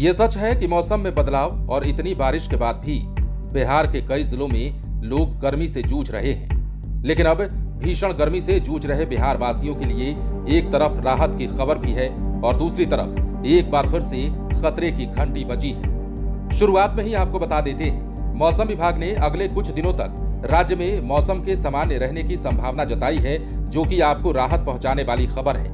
ये सच है कि मौसम में बदलाव और इतनी बारिश के बाद भी बिहार के कई जिलों में लोग गर्मी से जूझ रहे हैं। लेकिन अब भीषण गर्मी से जूझ रहे बिहार वासियों के लिए एक तरफ राहत की खबर भी है और दूसरी तरफ एक बार फिर से खतरे की घंटी बजी है। शुरुआत में ही आपको बता देते हैं, मौसम विभाग ने अगले कुछ दिनों तक राज्य में मौसम के सामान्य रहने की संभावना जताई है, जो कि आपको राहत पहुंचाने वाली खबर है।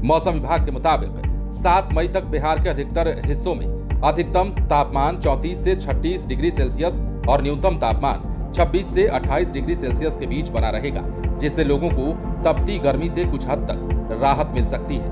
मौसम विभाग के मुताबिक 7 मई तक बिहार के अधिकतर हिस्सों में अधिकतम तापमान 34 से 36 डिग्री सेल्सियस और न्यूनतम तापमान 26 से 28 डिग्री सेल्सियस के बीच बना रहेगा, जिससे लोगों को तपती गर्मी से कुछ हद तक राहत मिल सकती है।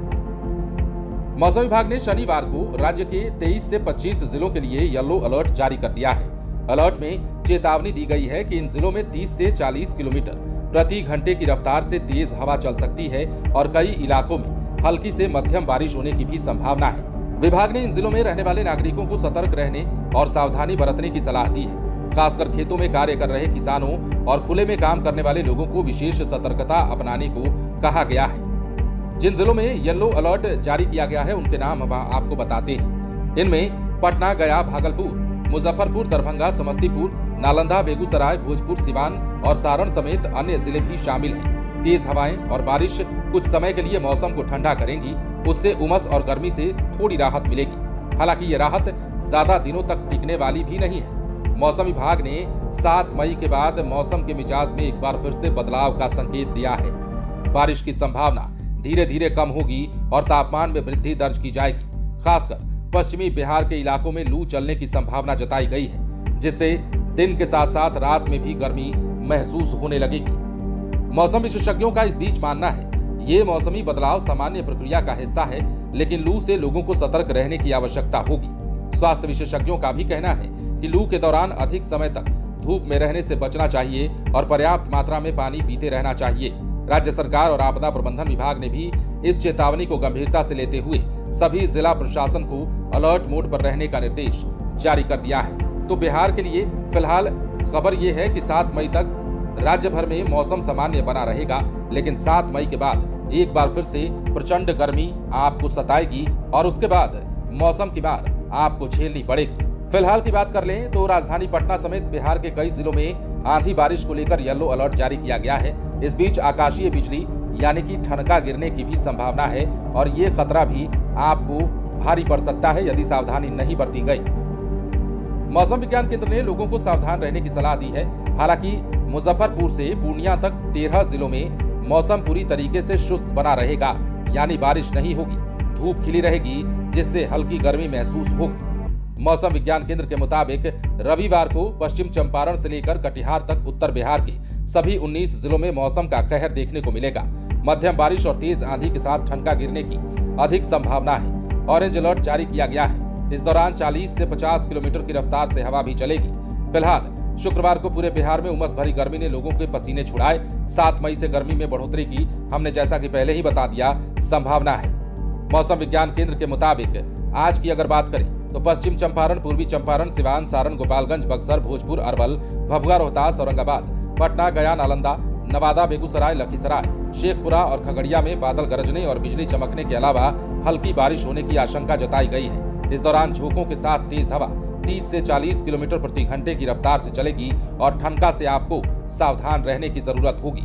मौसम विभाग ने शनिवार को राज्य के 23 से 25 जिलों के लिए येलो अलर्ट जारी कर दिया है। अलर्ट में चेतावनी दी गई है कि इन जिलों में 30 से 40 किलोमीटर प्रति घंटे की रफ्तार से तेज हवा चल सकती है और कई इलाकों में हल्की से मध्यम बारिश होने की भी संभावना है। विभाग ने इन जिलों में रहने वाले नागरिकों को सतर्क रहने और सावधानी बरतने की सलाह दी है। खासकर खेतों में कार्य कर रहे किसानों और खुले में काम करने वाले लोगों को विशेष सतर्कता अपनाने को कहा गया है। जिन जिलों में येलो अलर्ट जारी किया गया है उनके नाम हम आपको बताते हैं। इनमें पटना, गया, भागलपुर, मुजफ्फरपुर, दरभंगा, समस्तीपुर, नालंदा, बेगूसराय, भोजपुर, सिवान और सारण समेत अन्य जिले भी शामिल हैं। तेज हवाएं और बारिश कुछ समय के लिए मौसम को ठंडा करेंगी, उससे उमस और गर्मी से थोड़ी राहत मिलेगी। हालांकि ये राहत ज्यादा दिनों तक टिकने वाली भी नहीं है। मौसम विभाग ने 7 मई के बाद मौसम के मिजाज में एक बार फिर से बदलाव का संकेत दिया है। बारिश की संभावना धीरे धीरे कम होगी और तापमान में वृद्धि दर्ज की जाएगी। खासकर पश्चिमी बिहार के इलाकों में लू चलने की संभावना जताई गई है, जिससे दिन के साथ साथ रात में भी गर्मी महसूस होने लगेगी। मौसम विशेषज्ञों का इस बीच मानना है ये मौसमी बदलाव सामान्य प्रक्रिया का हिस्सा है, लेकिन लू से लोगों को सतर्क रहने की आवश्यकता होगी। स्वास्थ्य विशेषज्ञों का भी कहना है कि लू के दौरान अधिक समय तक धूप में रहने से बचना चाहिए और पर्याप्त मात्रा में पानी पीते रहना चाहिए। राज्य सरकार और आपदा प्रबंधन विभाग ने भी इस चेतावनी को गंभीरता से लेते हुए सभी जिला प्रशासन को अलर्ट मोड पर रहने का निर्देश जारी कर दिया है। तो बिहार के लिए फिलहाल खबर ये है कि 7 मई तक राज्य भर में मौसम सामान्य बना रहेगा, लेकिन 7 मई के बाद एक बार फिर से प्रचंड गर्मी आपको सताएगी और उसके बाद मौसम की मार आपको झेलनी पड़ेगी। फिलहाल की बात कर लें तो राजधानी पटना समेत बिहार के कई जिलों में आंधी बारिश को लेकर येलो अलर्ट जारी किया गया है। इस बीच आकाशीय बिजली यानी कि ठनका गिरने की भी संभावना है और ये खतरा भी आपको भारी पड़ सकता है यदि सावधानी नहीं बरती गई। मौसम विज्ञान केंद्र ने लोगों को सावधान रहने की सलाह दी है। हालांकि मुजफ्फरपुर से पूर्णिया तक 13 जिलों में मौसम पूरी तरीके से शुष्क बना रहेगा, यानी बारिश नहीं होगी, धूप खिली रहेगी, जिससे हल्की गर्मी महसूस होगी। मौसम विज्ञान केंद्र के मुताबिक रविवार को पश्चिम चंपारण से लेकर कटिहार तक उत्तर बिहार के सभी 19 जिलों में मौसम का कहर देखने को मिलेगा। मध्यम बारिश और तेज आंधी के साथ ठनका गिरने की अधिक संभावना है। ऑरेंज अलर्ट जारी किया गया है। इस दौरान 40 से 50 किलोमीटर की रफ्तार से हवा भी चलेगी। फिलहाल शुक्रवार को पूरे बिहार में उमस भरी गर्मी ने लोगों के पसीने छुड़ाए। 7 मई से गर्मी में बढ़ोतरी की हमने जैसा कि पहले ही बता दिया संभावना है। मौसम विज्ञान केंद्र के मुताबिक आज की अगर बात करें तो पश्चिम चंपारण, पूर्वी चंपारण, सिवान, सारण, गोपालगंज, बक्सर, भोजपुर, अरवल, भभुआ, रोहतास, औरंगाबाद, पटना, गया, नालंदा, नवादा, बेगूसराय, लखीसराय, शेखपुरा और खगड़िया में बादल गरजने और बिजली चमकने के अलावा हल्की बारिश होने की आशंका जताई गई है। इस दौरान झोंकों के साथ तेज हवा 30 से 40 किलोमीटर प्रति घंटे की रफ्तार से चलेगी और ठनका से आपको सावधान रहने की जरूरत होगी।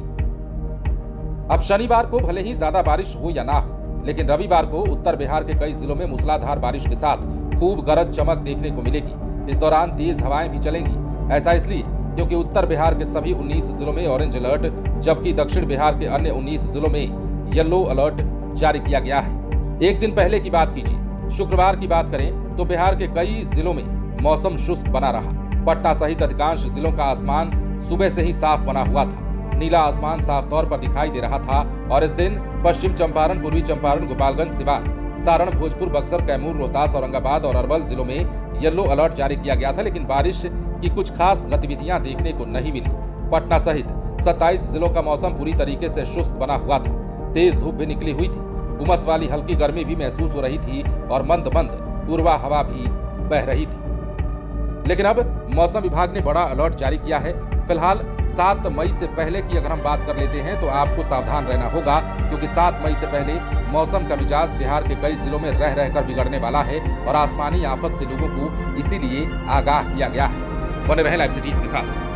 अब शनिवार को भले ही ज्यादा बारिश हो या ना हो, लेकिन रविवार को उत्तर बिहार के कई जिलों में मूसलाधार बारिश के साथ खूब गरज चमक देखने को मिलेगी। इस दौरान तेज हवाएं भी चलेंगी। ऐसा इसलिए क्योंकि उत्तर बिहार के सभी 19 जिलों में ऑरेंज अलर्ट, जबकि दक्षिण बिहार के अन्य 19 जिलों में येलो अलर्ट जारी किया गया है। एक दिन पहले की बात कीजिए, शुक्रवार की बात करें तो बिहार के कई जिलों में मौसम शुष्क बना रहा। पटना सहित अधिकांश जिलों का आसमान सुबह से ही साफ बना हुआ था। नीला आसमान साफ तौर पर दिखाई दे रहा था और इस दिन पश्चिम चंपारण, पूर्वी चंपारण, गोपालगंज, सिवान, सारण, भोजपुर, बक्सर, कैमूर, रोहतास, औरंगाबाद और अरवल जिलों में येलो अलर्ट जारी किया गया था, लेकिन बारिश की कुछ खास गतिविधियां देखने को नहीं मिली। पटना सहित 27 जिलों का मौसम पूरी तरीके से शुष्क बना हुआ था। तेज धूप भी निकली हुई थी। उमस वाली हल्की गर्मी भी महसूस हो रही थी और मंद मंद पूर्वा हवा भी बह रही थी। लेकिन अब मौसम विभाग ने बड़ा अलर्ट जारी किया है। फिलहाल 7 मई से पहले की अगर हम बात कर लेते हैं तो आपको सावधान रहना होगा, क्योंकि 7 मई से पहले मौसम का मिजाज बिहार के कई जिलों में रह रहकर बिगड़ने वाला है और आसमानी आफत से लोगों को इसीलिए आगाह किया गया है। बने रहें लाइव सिटीज के साथ।